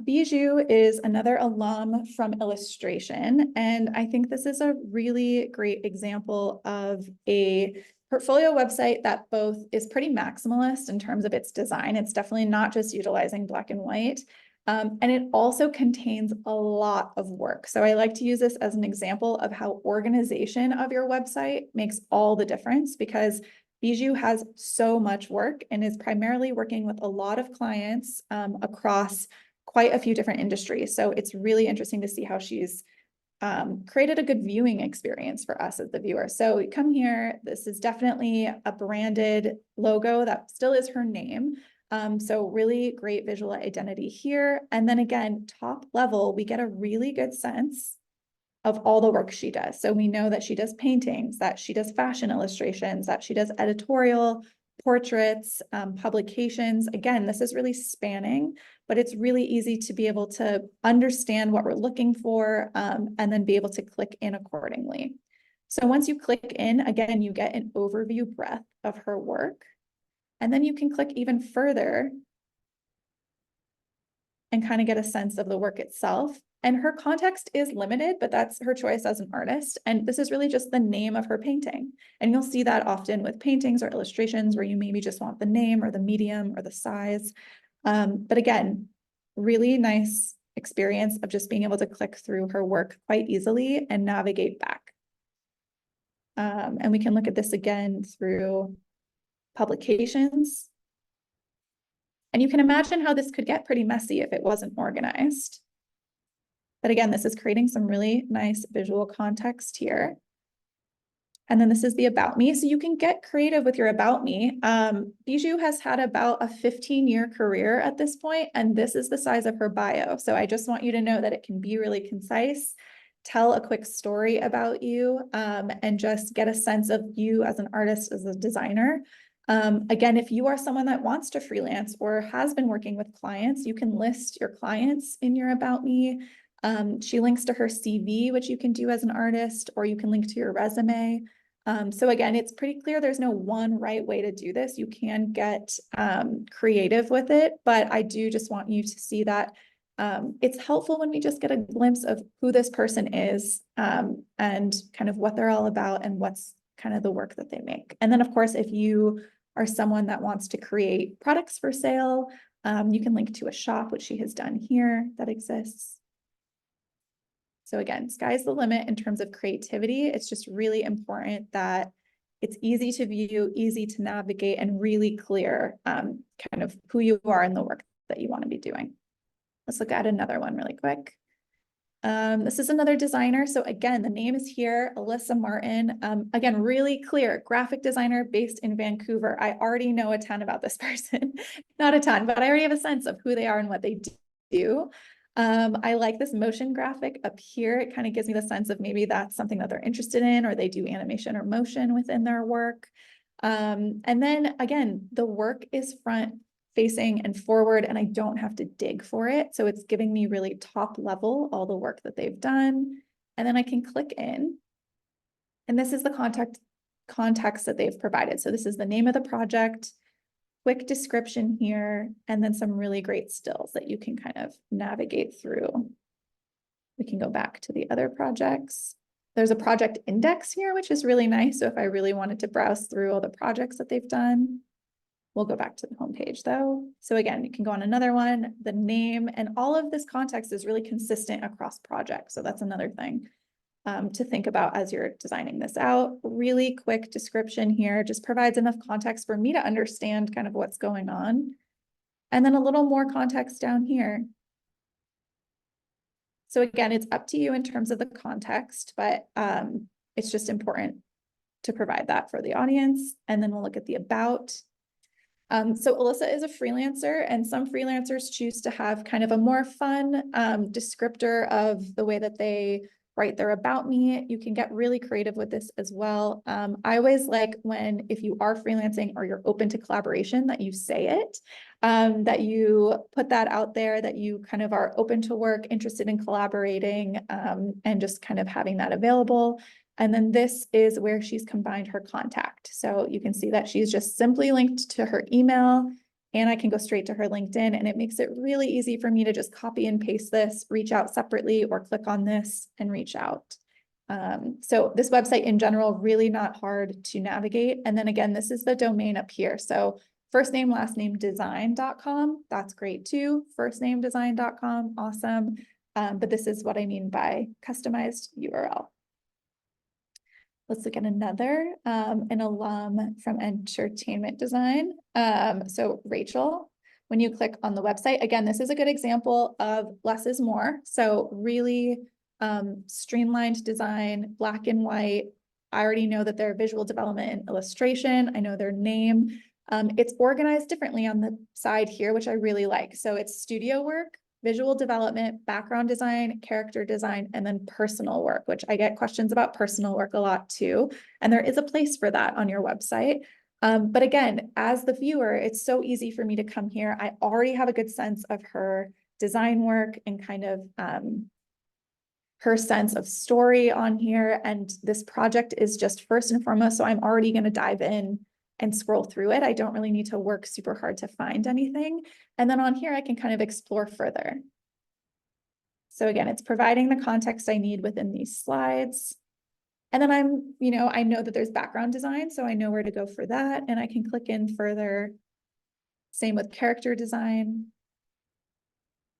Bijou is another alum from illustration, and I think this is a really great example of a portfolio website that both is pretty maximalist in terms of its design. It's definitely not just utilizing black and white, and it also contains a lot of work. So I like to use this as an example of how organization of your website makes all the difference, because Bijou has so much work and is primarily working with a lot of clients across quite a few different industries. So it's really interesting to see how she's created a good viewing experience for us as the viewer. So we come here, this is definitely a branded logo that still is her name. So really great visual identity here. And then again, top level, we get a really good sense of all the work she does. So we know that she does paintings, that she does fashion illustrations, that she does editorial, portraits, publications. Again, this is really spanning, but it's really easy to be able to understand what we're looking for, and then be able to click in accordingly. So once you click in, again, you get an overview breadth of her work, and then you can click even further and kind of get a sense of the work itself. And her context is limited, but that's her choice as an artist. And this is really just the name of her painting. And you'll see that often with paintings or illustrations where you maybe just want the name or the medium or the size. But again, really nice experience of just being able to click through her work quite easily and navigate back. And we can look at this again through publications. And you can imagine how this could get pretty messy if it wasn't organized. But again, this is creating some really nice visual context here. And then this is the About Me. So you can get creative with your About Me. Bijou has had about a 15-year career at this point, and this is the size of her bio. So I just want you to know that it can be really concise, tell a quick story about you, and just get a sense of you as an artist, as a designer. Again, if you are someone that wants to freelance or has been working with clients, you can list your clients in your About Me. She links to her CV, which you can do as an artist, or you can link to your resume. So again, it's pretty clear there's no one right way to do this. You can get creative with it, but I do just want you to see that it's helpful when we just get a glimpse of who this person is, and kind of what they're all about and what's kind of the work that they make. And then of course, if you are someone that wants to create products for sale, you can link to a shop, which she has done here that exists. So again, sky's the limit in terms of creativity. It's just really important that it's easy to view, easy to navigate, and really clear kind of who you are in the work that you want to be doing. Let's look at another one really quick. This is another designer. So again, the name is here, Alyssa Martin. Again, really clear, graphic designer based in Vancouver. I already know a ton about this person. Not a ton, but I already have a sense of who they are and what they do. I like this motion graphic up here. It kind of gives me the sense of maybe that's something that they're interested in, or they do animation or motion within their work. And then again, the work is front facing and forward, and I don't have to dig for it. So it's giving me really top level, all the work that they've done. And then I can click in, and this is the context that they've provided. So this is the name of the project, quick description here, and then some really great stills that you can kind of navigate through. We can go back to the other projects. There's a project index here, which is really nice. So if I really wanted to browse through all the projects that they've done, we'll go back to the homepage though. So again, you can go on another one, the name, and all of this context is really consistent across projects. So that's another thing to think about as you're designing this out. Really quick description here just provides enough context for me to understand kind of what's going on. And then a little more context down here. So again, it's up to you in terms of the context, but it's just important to provide that for the audience. And then we'll look at the about. So Alyssa is a freelancer, and some freelancers choose to have kind of a more fun descriptor of the way that they write their About Me. You can get really creative with this as well. I always like when, if you are freelancing or you're open to collaboration, that you say it, that you put that out there, that you kind of are open to work, interested in collaborating, and just kind of having that available. And then this is where she's combined her contact. So you can see that she's just simply linked to her email, and I can go straight to her LinkedIn, and it makes it really easy for me to just copy and paste this, reach out separately, or click on this and reach out. So this website in general, really not hard to navigate. And then again, this is the domain up here. So first name, last name, design.com. That's great too. First name, design.com. Awesome. But this is what I mean by customized URL. Let's look at another, an alum from entertainment design. So Rachel, when you click on the website, again, this is a good example of less is more. So really streamlined design, black and white. I already know that they're visual development and illustration. I know their name. It's organized differently on the side here, which I really like. So it's studio work, visual development, background design, character design, and then personal work, which I get questions about personal work a lot too. And there is a place for that on your website. But again, as the viewer, it's so easy for me to come here. I already have a good sense of her design work and kind of her sense of story on here. And this project is just first and foremost, so I'm already going to dive in and scroll through it. I don't really need to work super hard to find anything. And then on here, I can kind of explore further. So again, it's providing the context I need within these slides. And then I know that there's background design, so I know where to go for that. And I can click in further. Same with character design.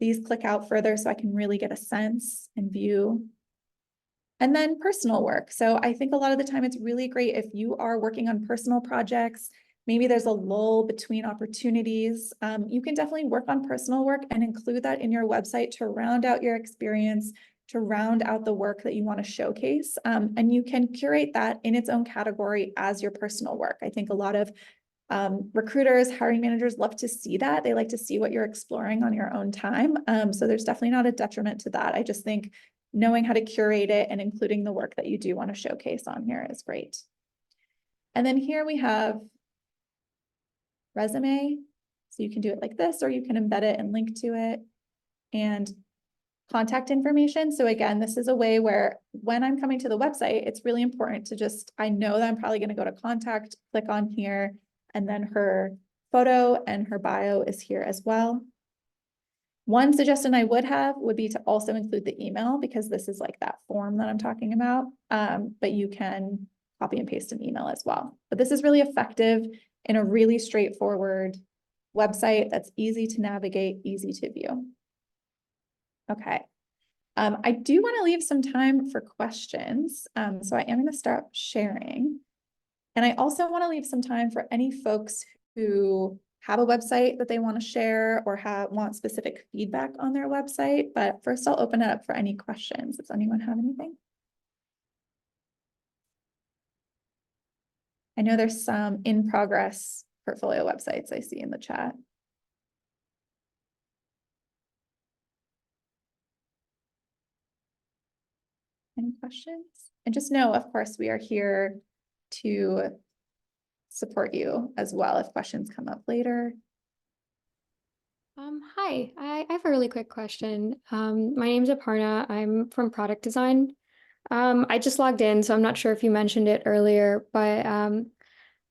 These click out further so I can really get a sense and view. And then personal work. So I think a lot of the time it's really great if you are working on personal projects, maybe there's a lull between opportunities. You can definitely work on personal work and include that in your website to round out your experience, to round out the work that you want to showcase. And you can curate that in its own category as your personal work. I think a lot of recruiters, hiring managers love to see that. They like to see what you're exploring on your own time. So there's definitely not a detriment to that. I just think knowing how to curate it and including the work that you do want to showcase on here is great. And then here we have resume. So you can do it like this, or you can embed it and link to it, and contact information. So again, this is a way where when I'm coming to the website, it's really important to I know that I'm probably going to go to contact, click on here, and then her photo and her bio is here as well. One suggestion I would have would be to also include the email, because this is like that form that I'm talking about, but you can copy and paste an email as well. But this is really effective in a really straightforward website that's easy to navigate, easy to view. Okay. I do want to leave some time for questions. So I am going to start sharing. And I also want to leave some time for any folks who have a website that they want to share or want specific feedback on their website. But first, I'll open it up for any questions. Does anyone have anything? I know there's some in progress portfolio websites I see in the chat. Any questions? And just know, of course, we are here to support you as well if questions come up later. Hi, I have a really quick question. My name's Aparna. I'm from product design. I just logged in, so I'm not sure if you mentioned it earlier, but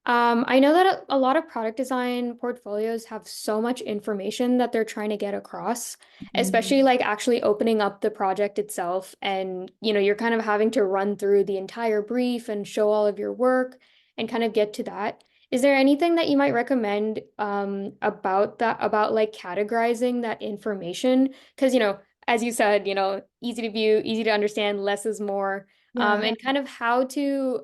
I know that a lot of product design portfolios have so much information that they're trying to get across, especially like actually opening up the project itself. And, you're kind of having to run through the entire brief and show all of your work and kind of get to that. Is there anything that you might recommend about that, about like categorizing that information? Because, as you said, easy to view, easy to understand, less is more, and kind of how to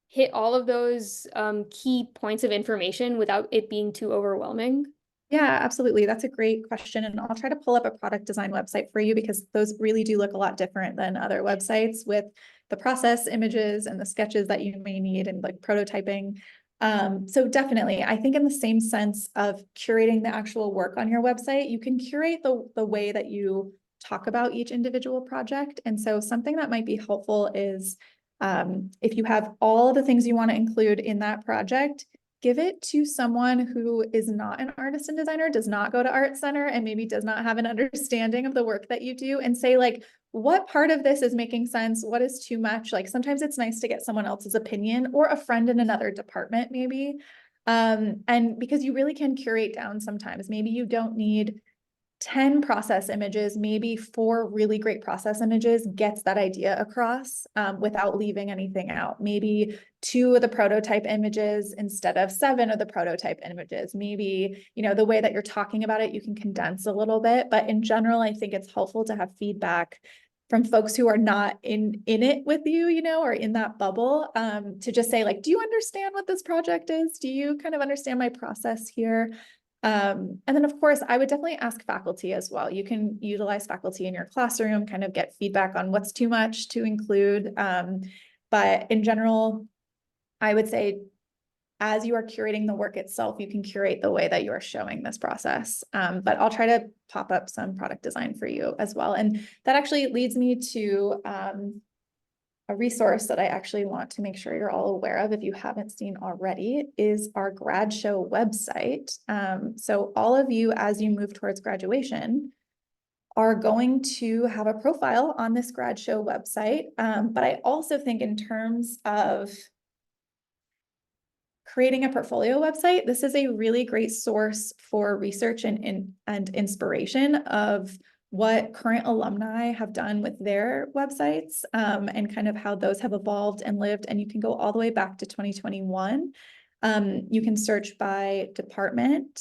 hit all of those key points of information without it being too overwhelming? Yeah, absolutely. That's a great question. And I'll try to pull up a product design website for you, because those really do look a lot different than other websites with the process images and the sketches that you may need and like prototyping. So definitely, I think in the same sense of curating the actual work on your website, you can curate the way that you talk about each individual project. And so something that might be helpful is if you have all of the things you want to include in that project, give it to someone who is not an artist and designer, does not go to Art Center, and maybe does not have an understanding of the work that you do, and say like, what part of this is making sense? What is too much? Like sometimes it's nice to get someone else's opinion or a friend in another department maybe. And because you really can curate down sometimes, maybe you don't need 10 process images, maybe 4 really great process images gets that idea across without leaving anything out. Maybe 2 of the prototype images instead of 7 of the prototype images. Maybe, the way that you're talking about it, you can condense a little bit. But in general, I think it's helpful to have feedback from folks who are not in it with you, or in that bubble, to just say like, do you understand what this project is? Do you kind of understand my process here? And then of course, I would definitely ask faculty as well. You can utilize faculty in your classroom, kind of get feedback on what's too much to include. But in general, I would say as you are curating the work itself, you can curate the way that you are showing this process. But I'll try to pop up some product design for you as well. And that actually leads me to a resource that I actually want to make sure you're all aware of, if you haven't seen already, is our grad show website. So all of you, as you move towards graduation, are going to have a profile on this grad show website. But I also think in terms of creating a portfolio website, this is a really great source for research and inspiration of what current alumni have done with their websites, and kind of how those have evolved and lived. And you can go all the way back to 2021. You can search by department.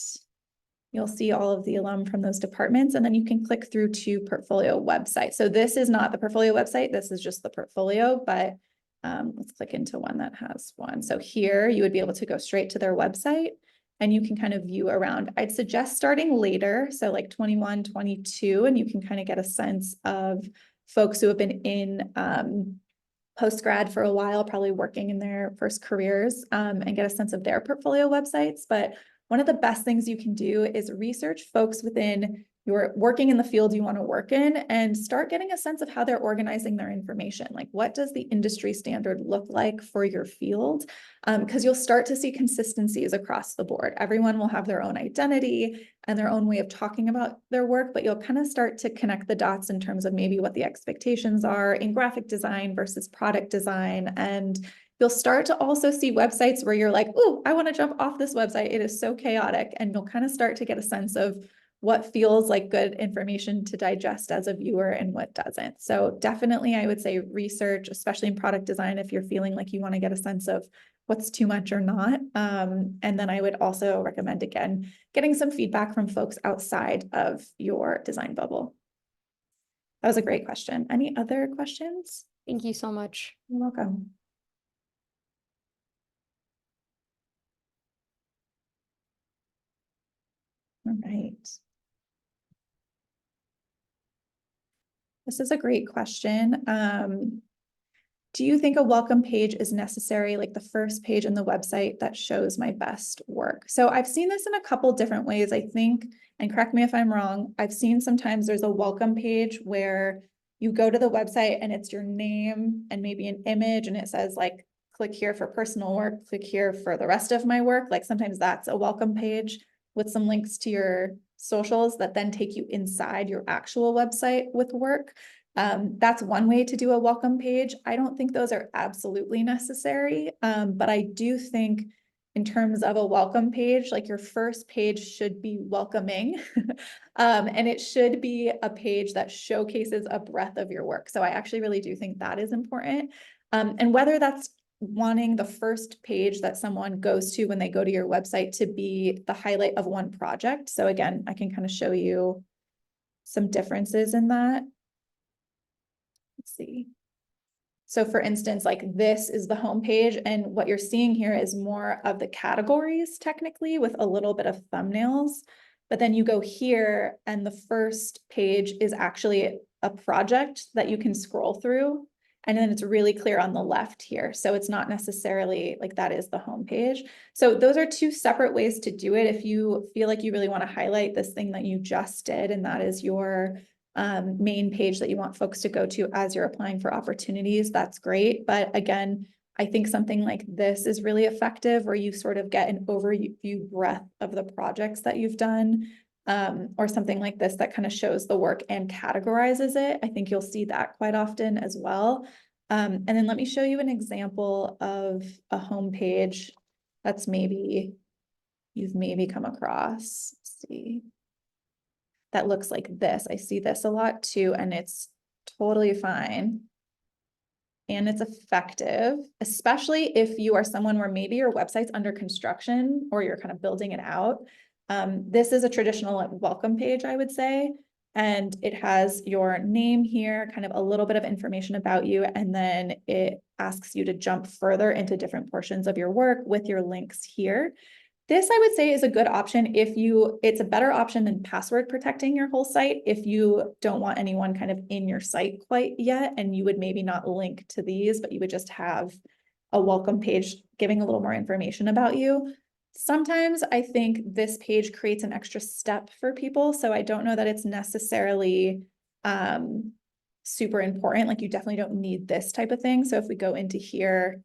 You'll see all of the alum from those departments, and then you can click through to portfolio website. So this is not the portfolio website, this is just the portfolio, but let's click into one that has one. So here you would be able to go straight to their website and you can kind of view around. I'd suggest starting later, so like 21, 22, and you can kind of get a sense of folks who have been in post-grad for a while, probably working in their first careers, and get a sense of their portfolio websites. But one of the best things you can do is research folks within your working in the field you want to work in and start getting a sense of how they're organizing their information. Like, what does the industry standard look like for your field? Because you'll start to see consistencies across the board. Everyone will have their own identity and their own way of talking about their work, but you'll kind of start to connect the dots in terms of maybe what the expectations are in graphic design versus product design. And you'll start to also see websites where you're like, oh, I want to jump off this website. It is so chaotic. And you'll kind of start to get a sense of what feels like good information to digest as a viewer and what doesn't. So definitely, I would say research, especially in product design, if you're feeling like you want to get a sense of what's too much or not. And then I would also recommend, again, getting some feedback from folks outside of your design bubble. That was a great question. Any other questions? Thank you so much. You're welcome. All right. This is a great question. Do you think a welcome page is necessary, like the first page in the website that shows my best work? So I've seen this in a couple different ways, I think, and correct me if I'm wrong. I've seen sometimes there's a welcome page where you go to the website and it's your name and maybe an image and it says like, click here for personal work, click here for the rest of my work. Like sometimes that's a welcome page with some links to your socials that then take you inside your actual website with work. That's one way to do a welcome page. I don't think those are absolutely necessary, but I do think in terms of a welcome page, like your first page should be welcoming, and it should be a page that showcases a breadth of your work. So I actually really do think that is important. And whether that's wanting the first page that someone goes to when they go to your website to be the highlight of one project. So again, I can kind of show you some differences in that. Let's see. So for instance, like this is the home page, and what you're seeing here is more of the categories technically with a little bit of thumbnails. But then you go here and the first page is actually a project that you can scroll through. And then it's really clear on the left here. So it's not necessarily like that is the home page. So those are two separate ways to do it. If you feel like you really want to highlight this thing that you just did, and that is your main page that you want folks to go to as you're applying for opportunities, that's great. But again, I think something like this is really effective where you sort of get an overview breadth of the projects that you've done, or something like this that kind of shows the work and categorizes it. I think you'll see that quite often as well. And then let me show you an example of a home page that's maybe you've come across. Let's see. That looks like this. I see this a lot too, and it's totally fine. And it's effective, especially if you are someone where maybe your website's under construction or you're kind of building it out. This is a traditional welcome page, I would say. And it has your name here, kind of a little bit of information about you, and then it asks you to jump further into different portions of your work with your links here. This, I would say, is a good option if it's a better option than password protecting your whole site if you don't want anyone kind of in your site quite yet, and you would maybe not link to these, but you would just have a welcome page giving a little more information about you. Sometimes I think this page creates an extra step for people, so I don't know that it's necessarily super important. Like, you definitely don't need this type of thing. So if we go into here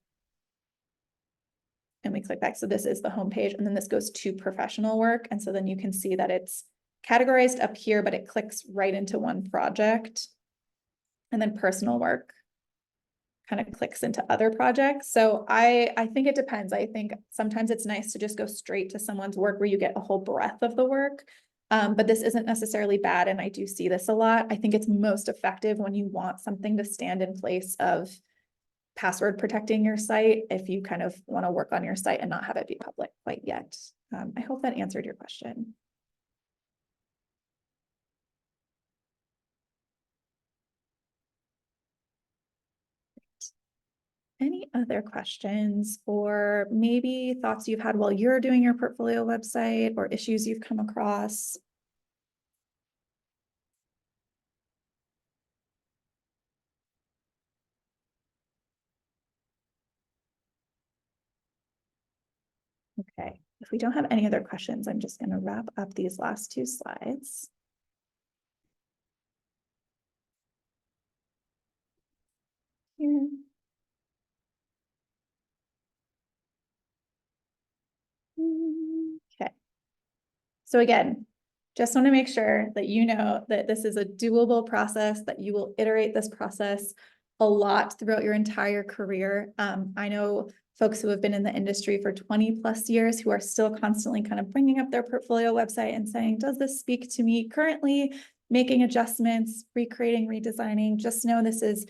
and we click back, so this is the home page, and then this goes to professional work. And so then you can see that it's categorized up here, but it clicks right into one project. And then personal work kind of clicks into other projects. So I think it depends. I think sometimes it's nice to just go straight to someone's work where you get a whole breadth of the work. But this isn't necessarily bad, and I do see this a lot. I think it's most effective when you want something to stand in place of password protecting your site, if you kind of want to work on your site and not have it be public quite yet. I hope that answered your question. Any other questions or maybe thoughts you've had while you're doing your portfolio website or issues you've come across? Okay, if we don't have any other questions, I'm just going to wrap up these last two slides. Here. Okay. So again, just want to make sure that you know that this is a doable process, that you will iterate this process a lot throughout your entire career. I know folks who have been in the industry for 20 plus years who are still constantly kind of bringing up their portfolio website and saying, does this speak to me currently? Making adjustments, recreating, redesigning. Just know this is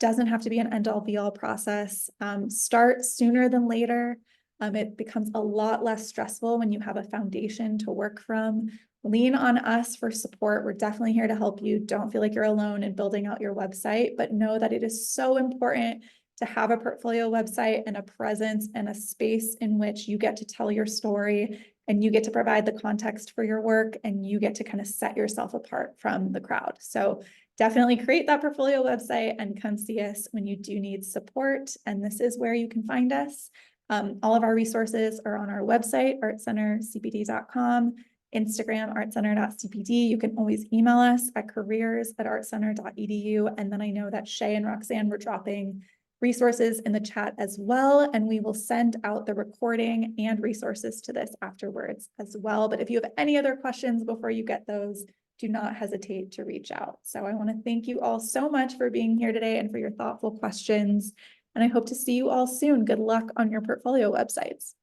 doesn't have to be an end all be all process. Start sooner than later. It becomes a lot less stressful when you have a foundation to work from. Lean on us for support. We're definitely here to help you. Don't feel like you're alone in building out your website, but know that it is so important to have a portfolio website and a presence and a space in which you get to tell your story and you get to provide the context for your work and you get to kind of set yourself apart from the crowd. So definitely create that portfolio website and come see us when you do need support. And this is where you can find us. All of our resources are on our website, artcentercpd.com, Instagram, artcenter.cpd. You can always email us at careers@artcenter.edu. And then I know that Shay and Roxanne were dropping resources in the chat as well, and we will send out the recording and resources to this afterwards as well. But if you have any other questions before you get those, do not hesitate to reach out. So I want to thank you all so much for being here today and for your thoughtful questions. And I hope to see you all soon. Good luck on your portfolio websites.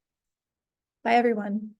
Bye, everyone.